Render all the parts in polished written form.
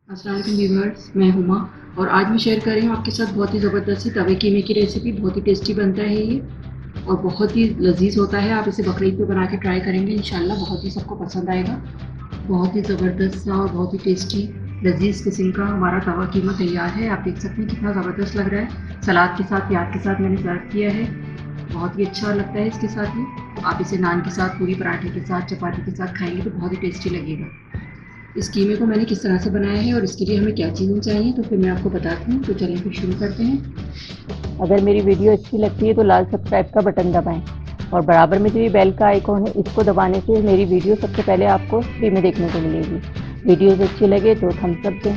अस्सलाम वालेकुम व्यूअर्स, मैं हुमा और आज मैं शेयर कर रही हूँ आपके साथ बहुत ही ज़बरदस्त सी तवे कीमे की रेसिपी। बहुत ही टेस्टी बनता है ये और बहुत ही लजीज होता है। आप इसे बकरीद पे बना के ट्राई करेंगे, इंशाल्लाह बहुत ही सबको पसंद आएगा। बहुत ही ज़बरदस्त सा और बहुत ही टेस्टी लजीज किस्म का हमारा तवा कीमा तैयार है। आप देख सकते हैं कितना ज़बरदस्त लग रहा है। सलाद के साथ, प्याज के साथ मैंने सर्व किया है। बहुत ही अच्छा लगता है इसके साथ ही। आप इसे नान के साथ, पूरी पराठे के साथ, चपाती के साथ खाएंगे तो बहुत ही टेस्टी लगेगा। इस कीमे को मैंने किस तरह से बनाया है और इसके लिए हमें क्या चीज़ें चाहिए तो फिर मैं आपको बताती हूँ। तो चलिए फिर शुरू करते हैं। अगर मेरी वीडियो अच्छी लगती है तो लाल सब्सक्राइब का बटन दबाएं और बराबर में जो ये बेल का आइकॉन है इसको दबाने से मेरी वीडियो सबसे पहले आपको फ्री में देखने को मिलेगी। वीडियोस अच्छी लगे तो थम्स अप दें।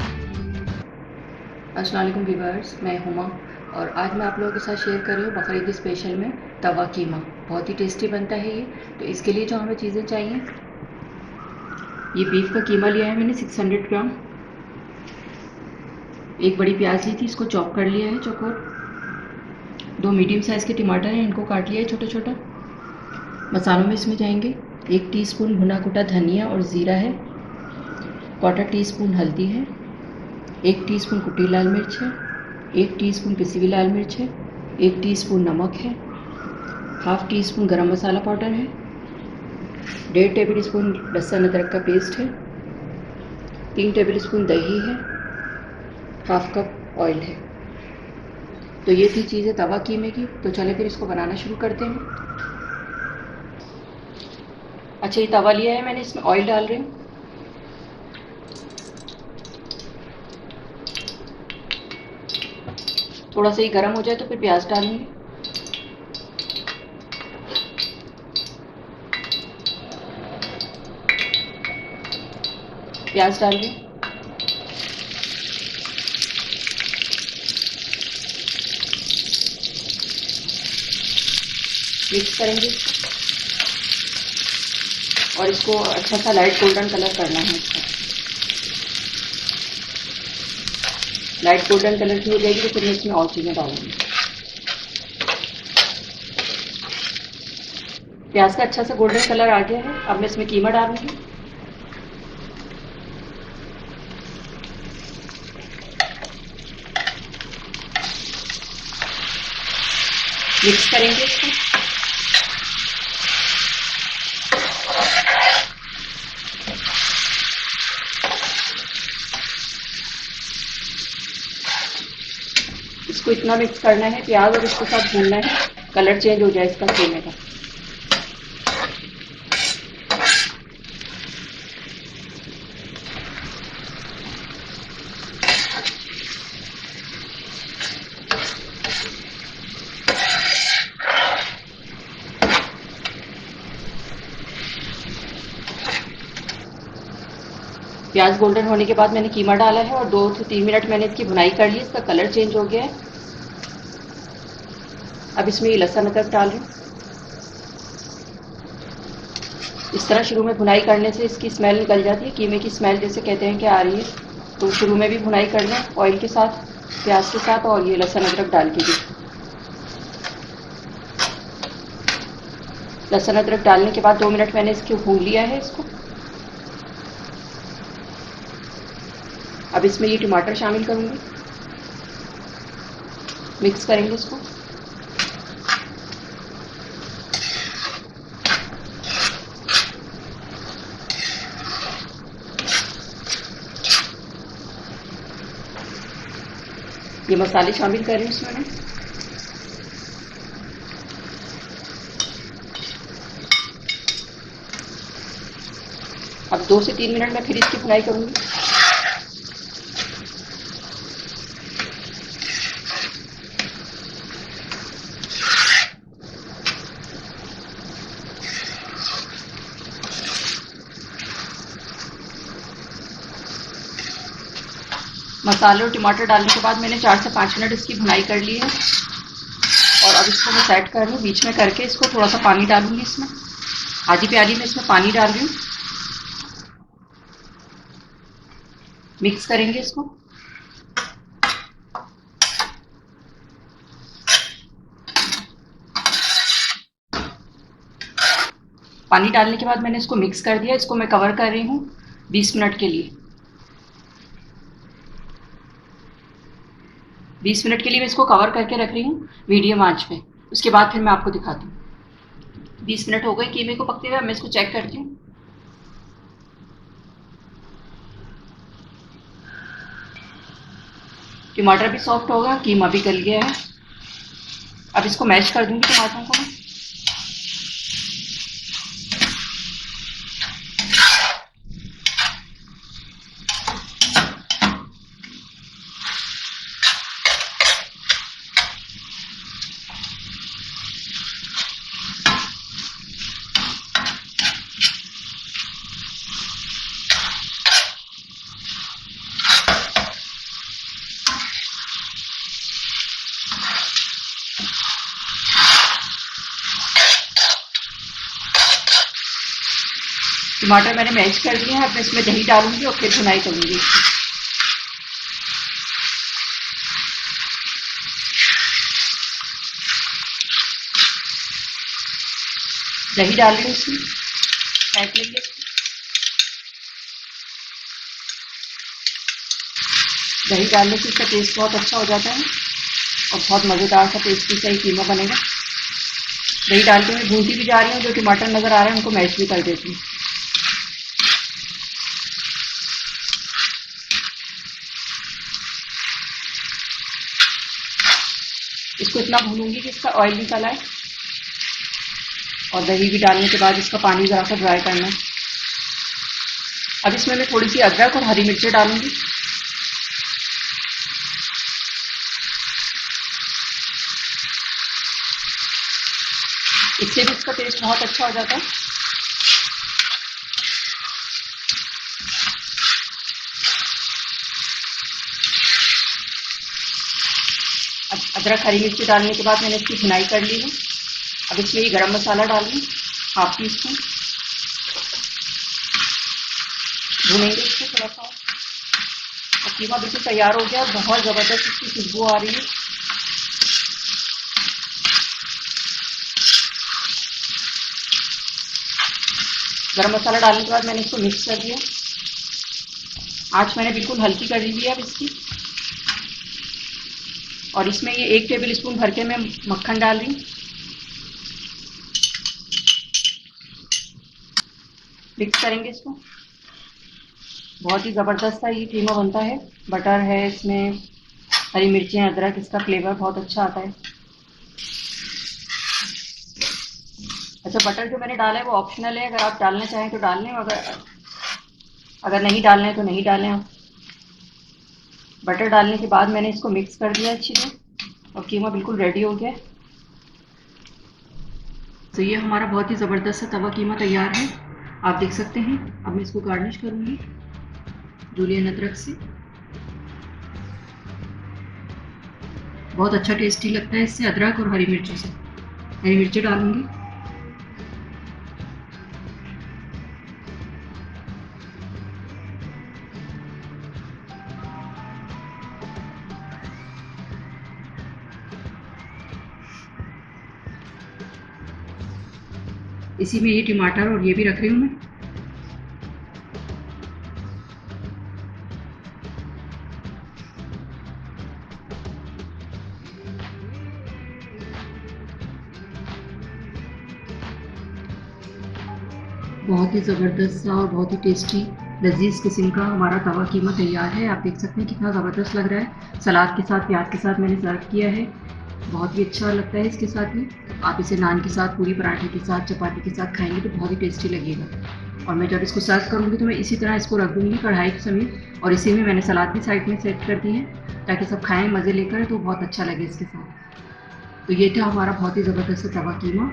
अस्सलाम वालेकुम व्यूअर्स, मैं हुमा और आज मैं आप लोगों के साथ शेयर कर रही हूँ बकरीद स्पेशल में तवा कीमा। बहुत ही टेस्टी बनता है ये। तो इसके लिए जो हमें चीज़ें चाहिए, ये बीफ का कीमा लिया है मैंने 600 ग्राम। एक बड़ी प्याज ली थी, इसको चॉप कर लिया है चौकोर। दो मीडियम साइज़ के टमाटर हैं, इनको काट लिया है छोटा छोटा। मसालों में इसमें जाएंगे 1 टीस्पून भुना कुटा धनिया और ज़ीरा है, 1/4 टीस्पून हल्दी है, 1 टीस्पून कुटी लाल मिर्च है, 1 टीस्पून पिसी हुई लाल मिर्च है, 1 टीस्पून नमक है, हाफ टी स्पून गरम मसाला पाउडर है, 1.5 टेबल स्पून लहसुन अदरक का पेस्ट है, 3 टेबल स्पून दही है, हाफ कप ऑयल है। तो ये थी चीज़ें तवा कीमे की। तो चले फिर इसको बनाना शुरू करते हैं। अच्छा, ये तवा लिया है मैंने, इसमें ऑयल डाल रही हूँ। थोड़ा सा ही गर्म हो जाए तो फिर प्याज डालूंगी। प्याज डाल रही हूँ। मिक्स करेंगे इसको और इसको अच्छा सा लाइट गोल्डन कलर करना है इसका। लाइट गोल्डन कलर की हो जाएगी तो फिर मैं इसमें और चीज़ें डालूंगी। प्याज का अच्छा सा गोल्डन कलर आ गया है, अब मैं इसमें कीमा डालूंगी। मिक्स करेंगे इसको। इसको इतना मिक्स करना है प्याज और इसके साथ भूनना है, कलर चेंज हो जाए इसका कीमे का। प्याज गोल्डन होने के बाद मैंने कीमा डाला है और 2 से 3 मिनट मैंने इसकी भुनाई कर ली। इसका कलर चेंज हो गया है। अब इसमें ये लहसुन अदरक डाल रही हूँ। इस तरह शुरू में भुनाई करने से इसकी स्मेल निकल जाती है, कीमे की स्मेल जैसे कहते हैं कि आ रही है। तो शुरू में भी भुनाई कर लें ऑयल के साथ, प्याज के साथ और ये लहसुन अदरक डाल के भी। लहसुन अदरक डालने के बाद 2 मिनट मैंने इसको भून लिया है इसको। अब इसमें ये टमाटर शामिल करूंगी। मिक्स करेंगे इसको। ये मसाले शामिल कर रही हूँ इसमें मैं। अब 2 से 3 मिनट में फिर इसकी भुनाई करूंगी। मसाले और टमाटर डालने के बाद मैंने 4 से 5 मिनट इसकी भुनाई कर ली है और अब इसको मैं सेट कर रही हूँ। बीच में करके इसको थोड़ा सा पानी डालूंगी इसमें। आधी प्याली में इसमें पानी डाल रही हूँ। मिक्स करेंगे इसको। पानी डालने के बाद मैंने इसको मिक्स कर दिया। इसको मैं कवर कर रही हूँ 20 मिनट के लिए। 20 मिनट के लिए मैं इसको कवर करके रख रही हूँ मीडियम आंच पे। उसके बाद फिर मैं आपको दिखाती हूँ। 20 मिनट हो गए कीमे को पकते हुए। अब मैं इसको चेक करती हूँ। टमाटर भी सॉफ्ट हो गया, कीमा भी गल गया है। अब इसको मैश कर दूंगी टमाटरों को मैं। टमाटर मैंने मैश कर दिए हैं। अब मैं इसमें दही डालूंगी और फिर भुनाई करूंगी। दही डाल रही हूँ इसमें, फेंट लेंगे इसको। दही डालने से इसका टेस्ट बहुत अच्छा हो जाता है और बहुत मज़ेदार सा टेस्टी सा ही कीमा बनेगा। दही डाल के मैं भूनती भी जा रही हूँ। जो टमाटर नज़र आ रहे हैं उनको मैश भी कर देती हूँ। इसको इतना भूनूंगी कि इसका ऑयल निकल आए और दही भी डालने के बाद इसका पानी ज़रा सा ड्राई करना है। अब इसमें मैं थोड़ी सी अदरक और हरी मिर्चें डालूंगी। इससे भी इसका टेस्ट बहुत अच्छा हो जाता है। अदरक हरी मिर्ची डालने के बाद मैंने इसकी भुनाई कर ली है। अब इसमें ये गरम मसाला डाल दूँ, हाफ टी स्पून। भुनेंगे इसको थोड़ा सा। और कीमा बिल्कुल तैयार हो गया। बहुत ज़बरदस्त इसकी खुशबू आ रही है। गरम मसाला डालने के बाद मैंने इसको मिक्स कर दिया। आँच मैंने बिल्कुल हल्की कर दी है अब इसकी। और इसमें ये 1 टेबल स्पून भर के मैं मक्खन डाल रही हूँ। मिक्स करेंगे इसको। बहुत ही ज़बरदस्त सा ये कीमा बनता है। बटर है इसमें, हरी मिर्चें, अदरक, इसका फ्लेवर बहुत अच्छा आता है। अच्छा, बटर जो मैंने डाला है वो ऑप्शनल है। अगर आप डालना चाहें तो डाल लें, अगर नहीं डालना है तो नहीं डालें आप। बटर डालने के बाद मैंने इसको मिक्स कर दिया अच्छी से और कीमा बिल्कुल रेडी हो गया। तो ये हमारा बहुत ही ज़बरदस्त सा तवा कीमा तैयार है, आप देख सकते हैं। अब मैं इसको गार्निश करूँगी जूलियन अदरक से। बहुत अच्छा टेस्टी लगता है इससे, अदरक और हरी मिर्चों से। हरी मिर्ची डालूंगी। इसी में ये टमाटर और ये भी रख रही हूँ मैं। बहुत ही ज़बरदस्त सा और बहुत ही टेस्टी लजीज किस्म का हमारा तवा कीमा तैयार है। आप देख सकते हैं कितना ज़बरदस्त लग रहा है। सलाद के साथ, प्याज के साथ मैंने सर्व किया है। बहुत ही अच्छा लगता है इसके साथ में। आप इसे नान के साथ, पूरी पराठे के साथ, चपाती के साथ खाएंगे तो बहुत ही टेस्टी लगेगा। और मैं जब इसको सर्व करूँगी तो मैं इसी तरह इसको रख दूँगी कढ़ाई समेत। और इसी में मैंने सलाद भी साइड में सेट कर दी है ताकि सब खाएँ मज़े लेकर, तो बहुत अच्छा लगे इसके साथ। तो ये था हमारा बहुत ही ज़बरदस्त तवा कीमा।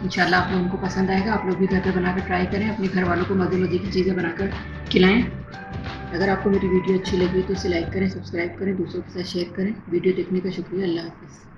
इंशाल्लाह आप लोगों को पसंद आएगा। आप लोग भी घर पे बनाकर ट्राई करें, अपने घर वालों को मज़े मज़े की चीज़ें बनाकर खिलाएं। अगर आपको मेरी वीडियो अच्छी लगी तो इसे लाइक करें, सब्सक्राइब करें, दूसरों के साथ शेयर करें। वीडियो देखने का शुक्रिया। अल्लाह हाफ़िज़।